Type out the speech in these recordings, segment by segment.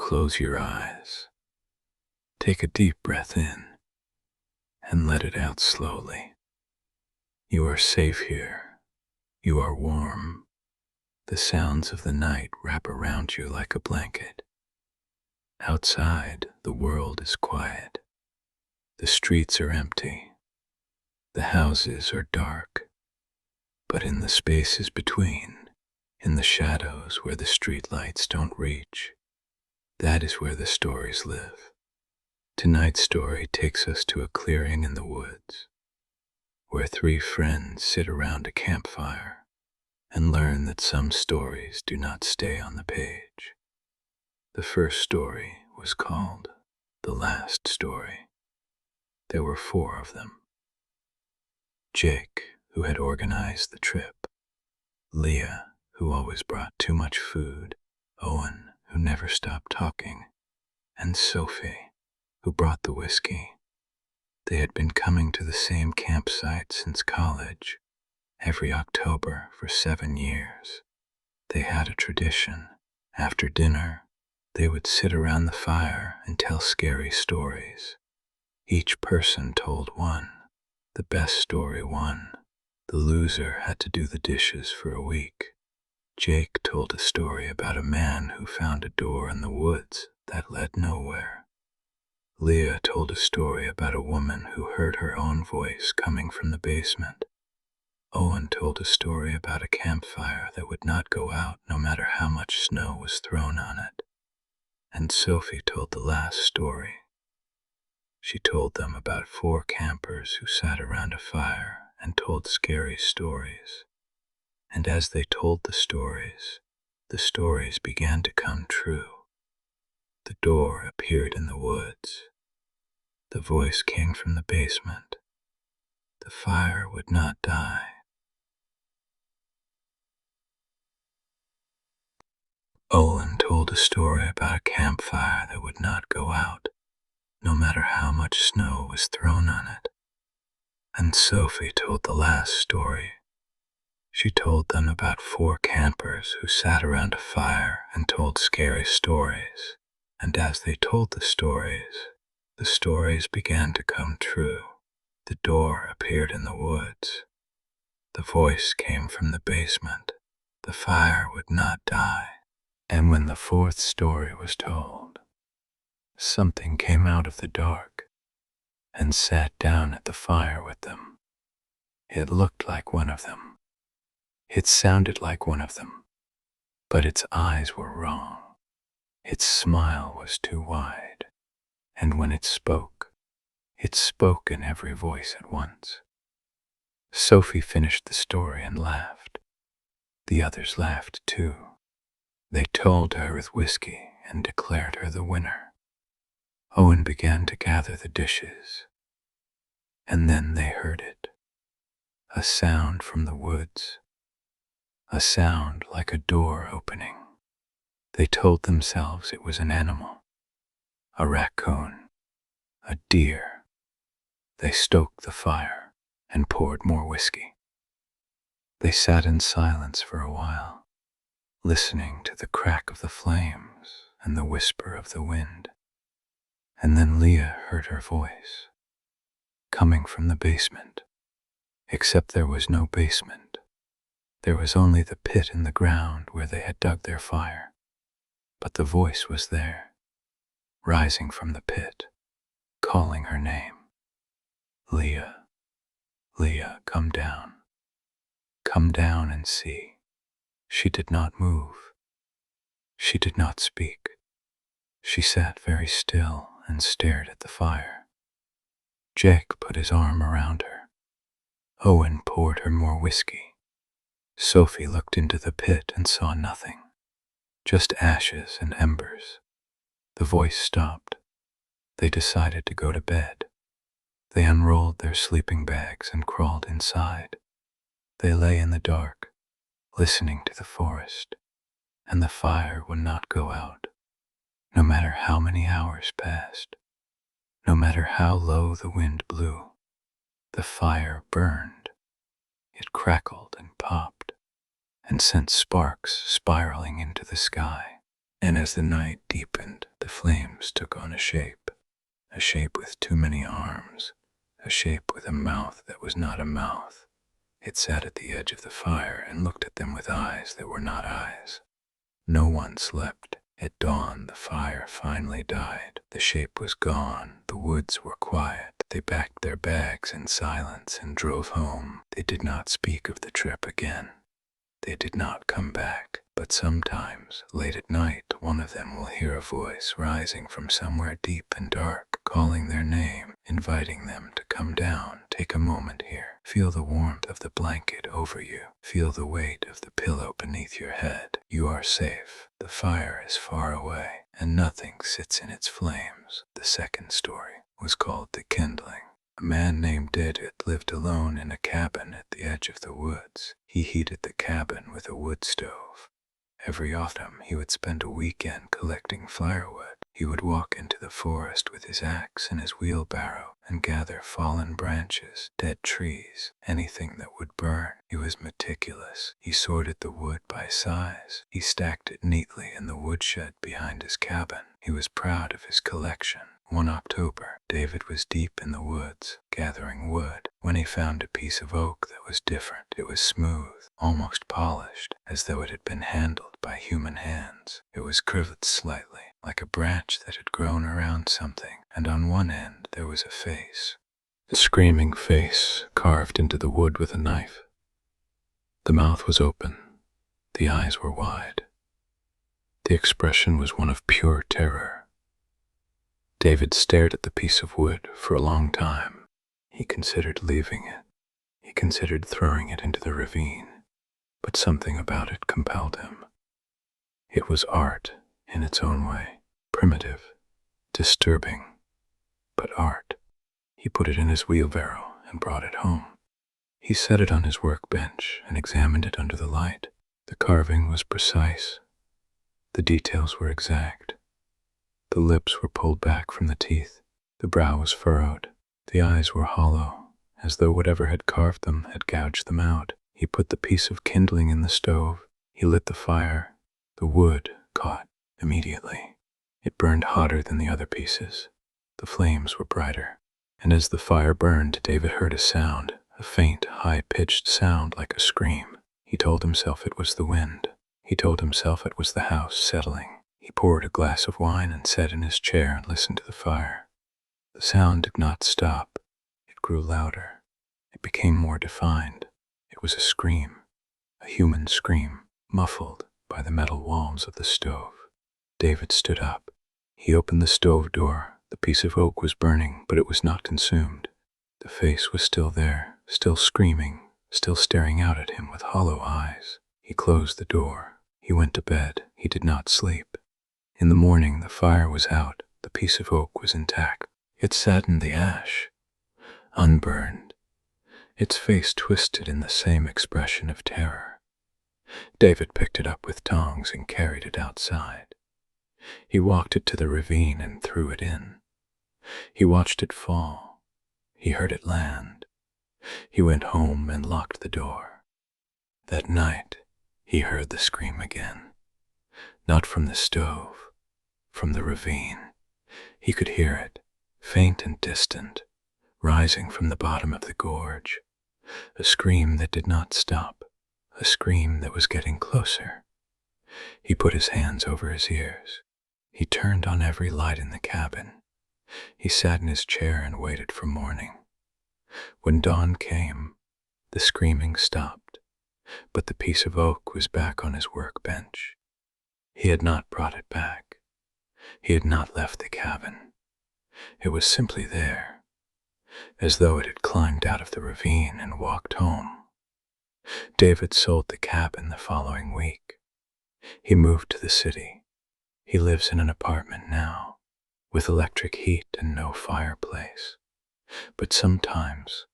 close your eyes. Take a deep breath in and let it out slowly. You are safe here. You are warm. The sounds of the night wrap around you like a blanket. Outside, the world is quiet. The streets are empty. The houses are dark. But in the spaces between, in the shadows where the street lights don't reach, that is where the stories live. Tonight's story takes us to a clearing in the woods, where three friends sit around a campfire and learn that some stories do not stay on the page. The first story was called The Last Story. There were 4 of them. Jake, who had organized the trip, Leah, who always brought too much food, Owen, who never stopped talking, and Sophie, who brought the whiskey. They had been coming to the same campsite since college, every October for 7 years. They had a tradition. After dinner, they would sit around the fire and tell scary stories. Each person told one. The best story won. The loser had to do the dishes for a week. Jake told a story about a man who found a door in the woods that led nowhere. Leah told a story about a woman who heard her own voice coming from the basement. Owen told a story about a campfire that would not go out no matter how much snow was thrown on it. And Sophie told the last story. She told them about 4 campers who sat around a fire and told scary stories. And as they told the stories began to come true. The door appeared in the woods. The voice came from the basement. The fire would not die. Owen told a story about a campfire that would not go out, no matter how much snow was thrown on it. And Sophie told the last story. She told them about 4 campers who sat around a fire and told scary stories. And as they told the stories began to come true. The door appeared in the woods. The voice came from the basement. The fire would not die. And when the 4th story was told, something came out of the dark and sat down at the fire with them. It looked like one of them. It sounded like one of them, but its eyes were wrong. Its smile was too wide, and when it spoke in every voice at once. Sophie finished the story and laughed. The others laughed too. They told her with whiskey and declared her the winner. Owen began to gather the dishes, and then they heard it. A sound from the woods. A sound like a door opening. They told themselves it was an animal. A raccoon. A deer. They stoked the fire and poured more whiskey. They sat in silence for a while, listening to the crack of the flames and the whisper of the wind. And then Leah heard her voice, coming from the basement. Except there was no basement. There was only the pit in the ground where they had dug their fire. But the voice was there, rising from the pit, calling her name. Leah, Leah, come down. Come down and see. She did not move. She did not speak. She sat very still and stared at the fire. Jake put his arm around her. Owen poured her more whiskey. Sophie looked into the pit and saw nothing, just ashes and embers. The voice stopped. They decided to go to bed. They unrolled their sleeping bags and crawled inside. They lay in the dark, listening to the forest, and the fire would not go out, no matter how many hours passed, no matter how low the wind blew. The fire burned. It crackled and popped and sent sparks spiraling into the sky. And as the night deepened, the flames took on a shape with too many arms, a shape with a mouth that was not a mouth. It sat at the edge of the fire and looked at them with eyes that were not eyes. No one slept. At dawn, the fire finally died. The shape was gone. The woods were quiet. They packed their bags in silence and drove home. They did not speak of the trip again. They did not come back. But sometimes, late at night, one of them will hear a voice rising from somewhere deep and dark, calling their name, inviting them to come down. Take a moment here. Feel the warmth of the blanket over you. Feel the weight of the pillow beneath your head. You are safe. The fire is far away, and nothing sits in its flames. The second story was called The Kindling. A man named David lived alone in a cabin at the edge of the woods. He heated the cabin with a wood stove. Every autumn, he would spend a weekend collecting firewood. He would walk into the forest with his axe and his wheelbarrow and gather fallen branches, dead trees, anything that would burn. He was meticulous. He sorted the wood by size. He stacked it neatly in the woodshed behind his cabin. He was proud of his collection. One October, David was deep in the woods, gathering wood, when he found a piece of oak that was different. It was smooth, almost polished, as though it had been handled by human hands. It was curved slightly, like a branch that had grown around something, and on one end there was a face. A screaming face carved into the wood with a knife. The mouth was open. The eyes were wide. The expression was one of pure terror. David stared at the piece of wood for a long time. He considered leaving it. He considered throwing it into the ravine, but something about it compelled him. It was art in its own way, primitive, disturbing, but art. He put it in his wheelbarrow and brought it home. He set it on his workbench and examined it under the light. The carving was precise. The details were exact. The lips were pulled back from the teeth. The brow was furrowed. The eyes were hollow, as though whatever had carved them had gouged them out. He put the piece of kindling in the stove. He lit the fire. The wood caught immediately. It burned hotter than the other pieces. The flames were brighter. And as the fire burned, David heard a sound, a faint, high-pitched sound like a scream. He told himself it was the wind. He told himself it was the house settling. He poured a glass of wine and sat in his chair and listened to the fire. The sound did not stop. It grew louder. It became more defined. It was a scream, a human scream, muffled by the metal walls of the stove. David stood up. He opened the stove door. The piece of oak was burning, but it was not consumed. The face was still there, still screaming, still staring out at him with hollow eyes. He closed the door. He went to bed. He did not sleep. In the morning, the fire was out. The piece of oak was intact. It sat in the ash, unburned, its face twisted in the same expression of terror. David picked it up with tongs and carried it outside. He walked it to the ravine and threw it in. He watched it fall. He heard it land. He went home and locked the door. That night, he heard the scream again. Not from the stove, from the ravine. He could hear it, faint and distant, rising from the bottom of the gorge. A scream that did not stop, a scream that was getting closer. He put his hands over his ears. He turned on every light in the cabin. He sat in his chair and waited for morning. When dawn came, the screaming stopped, but the piece of oak was back on his workbench. He had not brought it back. He had not left the cabin. It was simply there, as though it had climbed out of the ravine and walked home. David sold the cabin the following week. He moved to the city. He lives in an apartment now, with electric heat and no fireplace. But sometimes,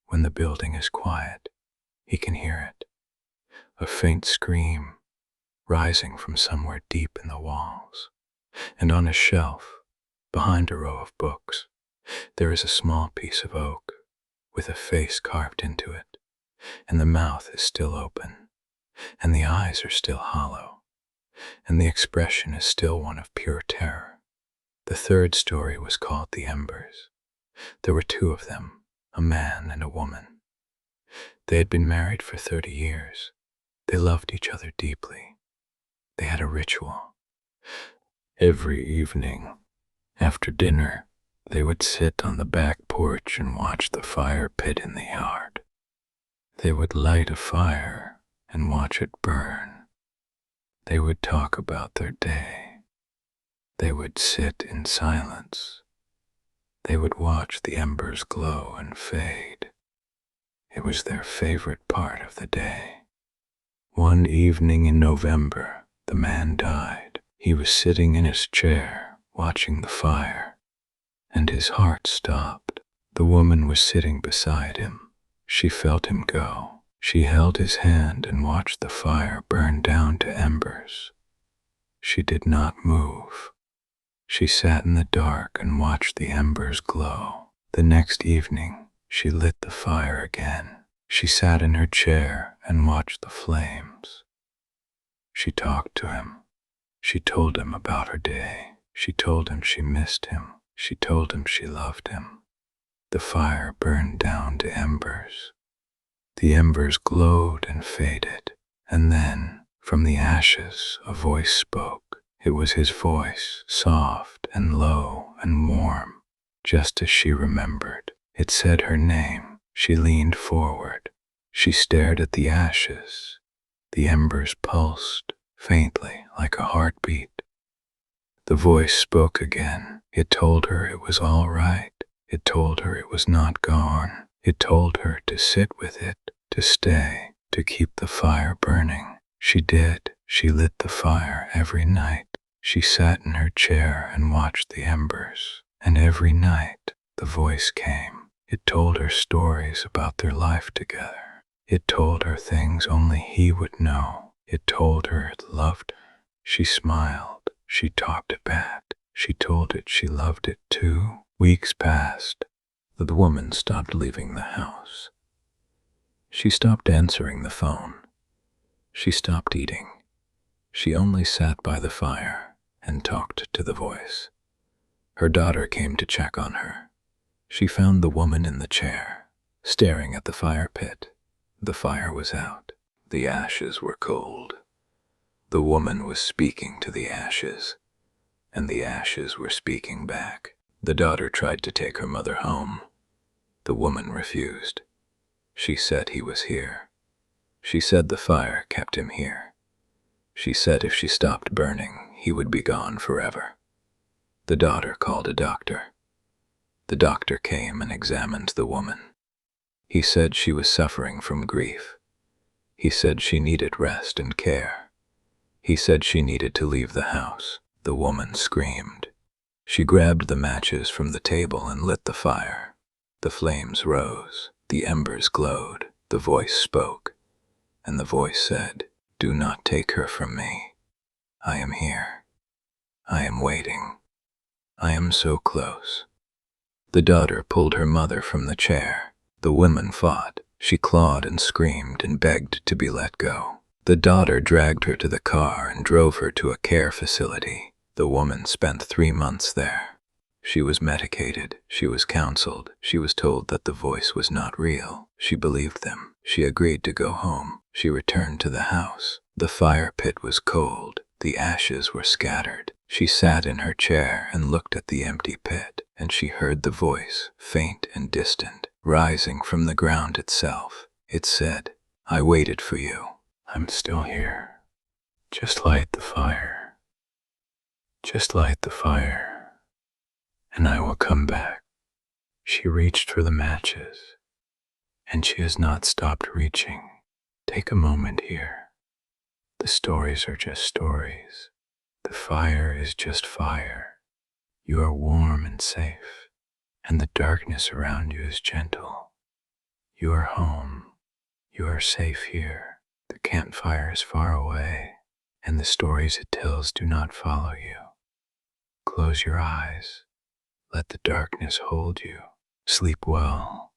when the building is quiet, he can hear it, a faint scream rising from somewhere deep in the walls. And on a shelf, behind a row of books, there is a small piece of oak with a face carved into it, and the mouth is still open, and the eyes are still hollow. and the expression is still one of pure terror. The third story was called The Embers. There were two of them, a man and a woman. They had been married for 30 years. They loved each other deeply. They had a ritual. Every evening, after dinner, they would sit on the back porch and watch the fire pit in the yard. They would light a fire and watch it burn. They would talk about their day. They would sit in silence. They would watch the embers glow and fade. It was their favorite part of the day. One evening in November, the man died. He was sitting in his chair, watching the fire, and his heart stopped. The woman was sitting beside him. She felt him go. She held his hand and watched the fire burn down to embers. She did not move. She sat in the dark and watched the embers glow. The next evening, she lit the fire again. She sat in her chair and watched the flames. She talked to him. She told him about her day. She told him she missed him. She told him she loved him. The fire burned down to embers. The embers glowed and faded, and then, from the ashes, a voice spoke. It was his voice, soft and low and warm, just as she remembered. It said her name. She leaned forward. She stared at the ashes. The embers pulsed, faintly, like a heartbeat. The voice spoke again. It told her it was all right. It told her it was not gone. It told her to sit with it, to stay, to keep the fire burning. She did. She lit the fire every night. She sat in her chair and watched the embers. And every night, the voice came. It told her stories about their life together. It told her things only he would know. It told her it loved her. She smiled. She talked it back. She told it she loved it too. Weeks passed. The woman stopped leaving the house. She stopped answering the phone. She stopped eating. She only sat by the fire and talked to the voice. Her daughter came to check on her. She found the woman in the chair, staring at the fire pit. The fire was out. The ashes were cold. The woman was speaking to the ashes, and the ashes were speaking back. The daughter tried to take her mother home. The woman refused. She said he was here. She said the fire kept him here. She said if she stopped burning, he would be gone forever. The daughter called a doctor. The doctor came and examined the woman. He said she was suffering from grief. He said she needed rest and care. He said she needed to leave the house. The woman screamed. She grabbed the matches from the table and lit the fire. The flames rose. The embers glowed. The voice spoke. And the voice said, "Do not take her from me. I am here. I am waiting. I am so close." The daughter pulled her mother from the chair. The woman fought. She clawed and screamed and begged to be let go. The daughter dragged her to the car and drove her to a care facility. The woman spent 3 months there. She was medicated. She was counseled. She was told that the voice was not real. She believed them. She agreed to go home. She returned to the house. The fire pit was cold. The ashes were scattered. She sat in her chair and looked at the empty pit, and she heard the voice, faint and distant, rising from the ground itself. It said, "I waited for you. I'm still here. Just light the fire. Just light the fire, and I will come back." She reached for the matches, and she has not stopped reaching. Take a moment here. The stories are just stories. The fire is just fire. You are warm and safe, and the darkness around you is gentle. You are home. You are safe here. The campfire is far away, and the stories it tells do not follow you. Close your eyes. Let the darkness hold you. Sleep well.